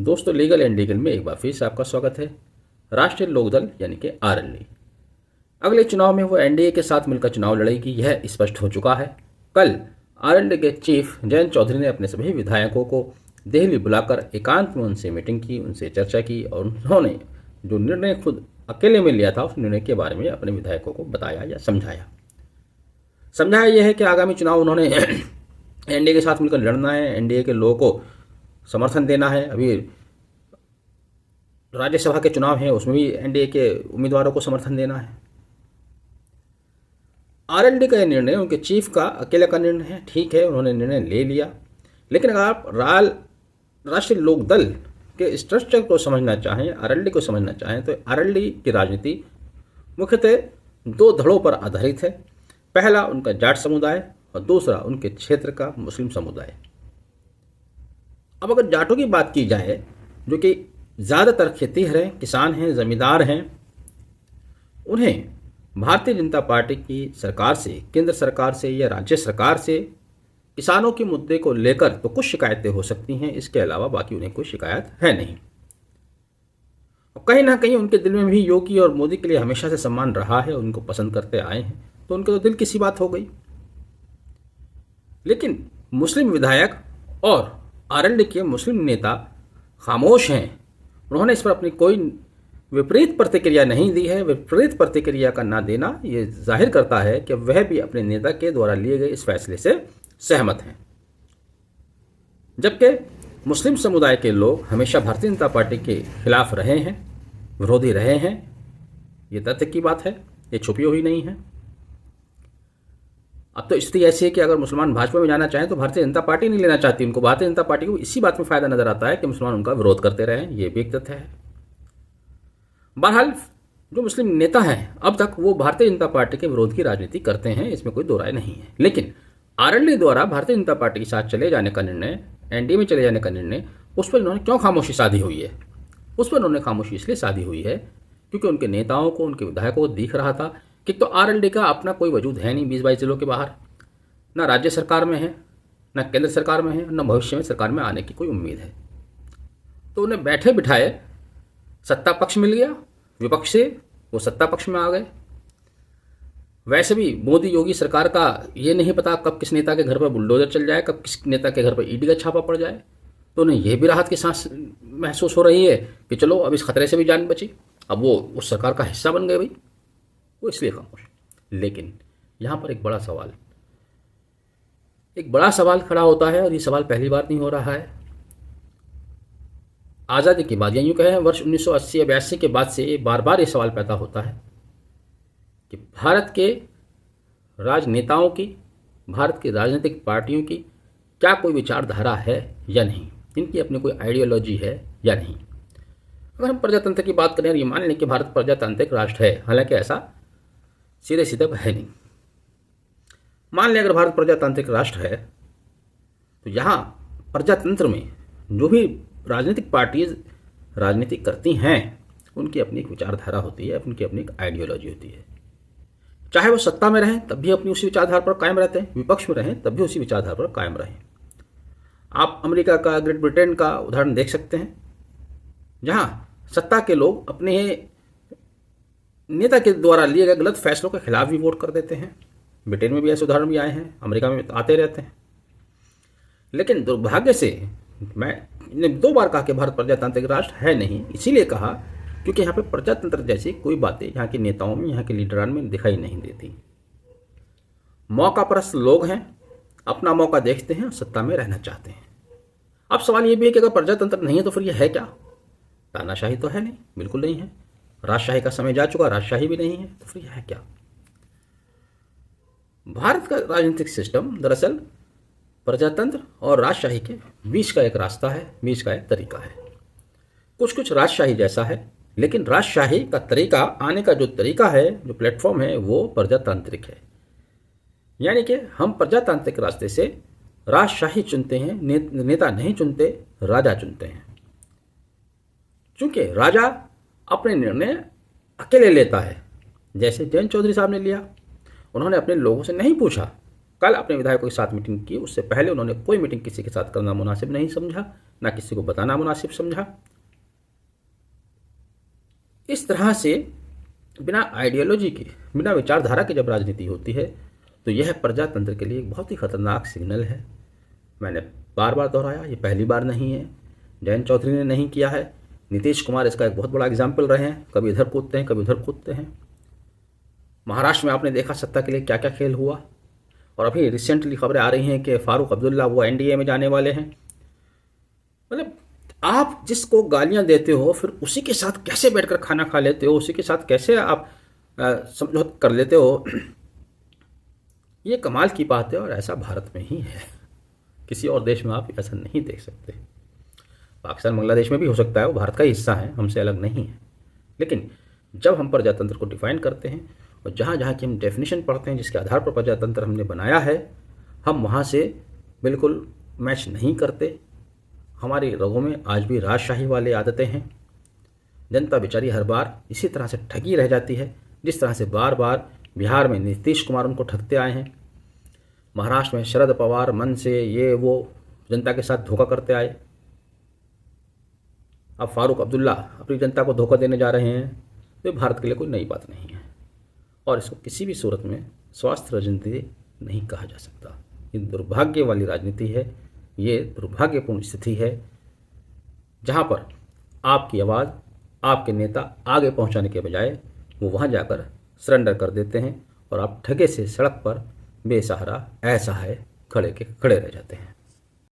दोस्तों, legal and legal में एक बार फिर से आपका स्वागत है। राष्ट्रीय लोकदल यानी कि आरएलडी अगले चुनाव में वो एनडीए के साथ मिलकर चुनाव लड़ेगी, यह स्पष्ट हो चुका है। कल आरएलडी के चीफ जयंत चौधरी ने अपने सभी विधायकों को दिल्ली बुलाकर एकांत में उनसे मीटिंग की, उनसे चर्चा की और उन्होंने जो निर्णय खुद अकेले में लिया था उस निर्णय के बारे में अपने विधायकों को बताया या समझाया यह है कि आगामी चुनाव उन्होंने एनडीए के साथ मिलकर लड़ना है, एनडीए के लोगों को समर्थन देना है। अभी राज्यसभा के चुनाव हैं, उसमें भी एनडीए के उम्मीदवारों को समर्थन देना है। आरएलडी का यह निर्णय उनके चीफ का अकेले का निर्णय है, ठीक है, उन्होंने निर्णय ले लिया। लेकिन अगर आप राष्ट्रीय लोकदल के स्ट्रक्चर को समझना चाहें, आरएलडी को समझना चाहें, तो आरएलडी की राजनीति मुख्यतः दो धड़ों पर आधारित है। पहला उनका जाट समुदाय और दूसरा उनके क्षेत्र का मुस्लिम समुदाय। अब अगर जाटों की बात की जाए, जो कि ज़्यादातर खेतीहर हैं, किसान हैं, ज़मींदार हैं, उन्हें भारतीय जनता पार्टी की सरकार से, केंद्र सरकार से या राज्य सरकार से किसानों के मुद्दे को लेकर तो कुछ शिकायतें हो सकती हैं, इसके अलावा बाकी उन्हें कोई शिकायत है नहीं। और कहीं ना कहीं उनके दिल में भी योगी और मोदी के लिए हमेशा से सम्मान रहा है, उनको पसंद करते आए हैं, तो उनके तो दिल की सी बात हो गई। लेकिन मुस्लिम विधायक और आरएलडी के मुस्लिम नेता खामोश हैं। उन्होंने इस पर अपनी कोई विपरीत प्रतिक्रिया नहीं दी है। विपरीत प्रतिक्रिया का ना देना ये जाहिर करता है कि वह भी अपने नेता के द्वारा लिए गए इस फैसले से सहमत हैं। जबकि मुस्लिम समुदाय के लोग हमेशा भारतीय जनता पार्टी के खिलाफ रहे हैं, विरोधी रहे हैं, ये तथ्य की बात है, ये छुपी हुई नहीं है। अब तो स्थिति ऐसी है कि अगर मुसलमान भाजपा में जाना चाहें तो भारतीय जनता पार्टी नहीं लेना चाहती उनको। भारतीय जनता पार्टी को इसी बात में फायदा नजर आता है कि मुसलमान उनका विरोध करते रहें, ये भी एक तथ्य है। बहरहाल जो मुस्लिम नेता हैं अब तक वो भारतीय जनता पार्टी के विरोध की राजनीति करते हैं, इसमें कोई दो राय नहीं है। लेकिन आरएलडी द्वारा भारतीय जनता पार्टी के साथ चले जाने का निर्णय, एनडीए में चले जाने का निर्णय, उस पर इन्होंने क्यों खामोशी साधी हुई है? उस पर उन्होंने खामोशी इसलिए साधी हुई है क्योंकि उनके नेताओं को, उनके विधायकों को दिख रहा था कि तो आरएलडी का अपना कोई वजूद है नहीं 20-22 जिलों के बाहर, ना राज्य सरकार में है, ना केंद्र सरकार में है, ना भविष्य में सरकार में आने की कोई उम्मीद है। तो उन्हें बैठे बिठाए सत्ता पक्ष मिल गया, विपक्ष से वो सत्ता पक्ष में आ गए। वैसे भी मोदी योगी सरकार का ये नहीं पता कब किस नेता के घर पर बुलडोजर चल जाए, कब किस नेता के घर पर ईडी का छापा पड़ जाए। तो उन्हें यह भी राहत की सांस महसूस हो रही है कि चलो अब इस खतरे से भी जान बची, अब वो उस सरकार का हिस्सा बन गए भाई, वो इसलिए खामोश। लेकिन यहाँ पर एक बड़ा सवाल खड़ा होता है और ये सवाल पहली बार नहीं हो रहा है। आज़ादी के बाद या यूँ कहें वर्ष 1980 या 82 के बाद से बार बार ये सवाल पैदा होता है कि भारत के राजनेताओं की, भारत की राजनीतिक पार्टियों की क्या कोई विचारधारा है या नहीं, इनकी अपनी कोई आइडियोलॉजी है या नहीं। अगर हम प्रजातंत्र की बात करें और ये मान लें कि भारत प्रजातांत्रिक राष्ट्र है, हालांकि ऐसा सीधे सीधे है नहीं। मान लें अगर भारत प्रजातांत्रिक राष्ट्र है तो यहाँ प्रजातंत्र में जो भी राजनीतिक पार्टीज राजनीति करती हैं उनकी अपनी एक विचारधारा होती है, उनकी अपनी एक आइडियोलॉजी होती है। चाहे वो सत्ता में रहें तब भी अपनी उसी विचारधारा पर कायम रहते हैं, विपक्ष में रहें तब भी उसी विचारधारा पर कायम रहें। आप अमेरिका का, ग्रेट ब्रिटेन का उदाहरण देख सकते हैं, जहाँ सत्ता के लोग अपने नेता के द्वारा लिए गए गलत फैसलों के खिलाफ भी वोट कर देते हैं। ब्रिटेन में भी ऐसे उदाहरण भी आए हैं, अमेरिका में आते रहते हैं। लेकिन दुर्भाग्य से मैंने 2 बार कहा कि भारत प्रजातांत्रिक राष्ट्र है नहीं, इसीलिए कहा क्योंकि यहाँ पे प्रजातंत्र जैसी कोई बातें यहाँ के नेताओं में, यहाँ के लीडरान में दिखाई नहीं देती। मौका परस्त लोग हैं, अपना मौका देखते हैं और सत्ता में रहना चाहते हैं। अब सवाल ये भी है कि अगर प्रजातंत्र नहीं है तो फिर यह है क्या? तानाशाही तो है नहीं, बिल्कुल नहीं है। राजशाही का समय जा चुका, राजशाही भी नहीं है, तो फिर यह है क्या? भारत का राजनीतिक सिस्टम दरअसल प्रजातंत्र और राजशाही के बीच का एक रास्ता है, बीच का एक तरीका है। कुछ राजशाही जैसा है, लेकिन राजशाही का तरीका, आने का जो तरीका है, जो प्लेटफॉर्म है, वो प्रजातांत्रिक है। यानी कि हम प्रजातांत्रिक रास्ते से राजशाही चुनते हैं, नेता नहीं चुनते, राजा चुनते हैं। चूंकि राजा अपने निर्णय अकेले लेता है, जैसे जयंत चौधरी साहब ने लिया। उन्होंने अपने लोगों से नहीं पूछा कल अपने विधायकों के साथ मीटिंग की, उससे पहले उन्होंने कोई मीटिंग किसी के साथ करना मुनासिब नहीं समझा, ना किसी को बताना मुनासिब समझा। इस तरह से बिना आइडियोलॉजी के, बिना विचारधारा की जब राजनीति होती है तो यह प्रजातंत्र के लिए एक बहुत ही खतरनाक सिग्नल है। मैंने बार बार दोहराया, ये पहली बार नहीं है, जयंत चौधरी ने नहीं किया है, नीतीश कुमार इसका एक बहुत बड़ा एग्जाम्पल रहे हैं, कभी इधर कूदते हैं कभी उधर कूदते हैं। महाराष्ट्र में आपने देखा सत्ता के लिए क्या क्या खेल हुआ, और अभी रिसेंटली खबरें आ रही हैं कि फारूक अब्दुल्ला वो एनडीए में जाने वाले हैं। मतलब आप जिसको गालियां देते हो फिर उसी के साथ कैसे बैठकर खाना खा लेते हो, उसी के साथ कैसे आप समझौता कर लेते हो, ये कमाल की बात है। और ऐसा भारत में ही है, किसी और देश में आप ऐसा नहीं देख सकते। पाकिस्तान बांग्लादेश में भी हो सकता है, वो भारत का ही हिस्सा है, हमसे अलग नहीं है। लेकिन जब हम प्रजातंत्र को डिफाइन करते हैं और जहाँ जहाँ की हम डेफिनेशन पढ़ते हैं जिसके आधार पर प्रजातंत्र हमने बनाया है, हम वहाँ से बिल्कुल मैच नहीं करते। हमारी रगों में आज भी राजशाही वाली आदतें हैं। जनता बेचारी हर बार इसी तरह से ठगी रह जाती है, जिस तरह से बार बार बिहार में नीतीश कुमार उनको ठगते आए हैं, महाराष्ट्र में शरद पवार मन से ये वो जनता के साथ धोखा करते आए। अब फारूक अब्दुल्ला अपनी जनता को धोखा देने जा रहे हैं, तो भारत के लिए कोई नई बात नहीं है और इसको किसी भी सूरत में स्वास्थ्य राजनीति नहीं कहा जा सकता। ये दुर्भाग्य वाली राजनीति है, ये दुर्भाग्यपूर्ण स्थिति है जहाँ पर आपकी आवाज़ आपके नेता आगे पहुँचाने के बजाय वो वहाँ जाकर सरेंडर कर देते हैं और आप ठगे से सड़क पर बेसहारा असहाय खड़े रह जाते हैं।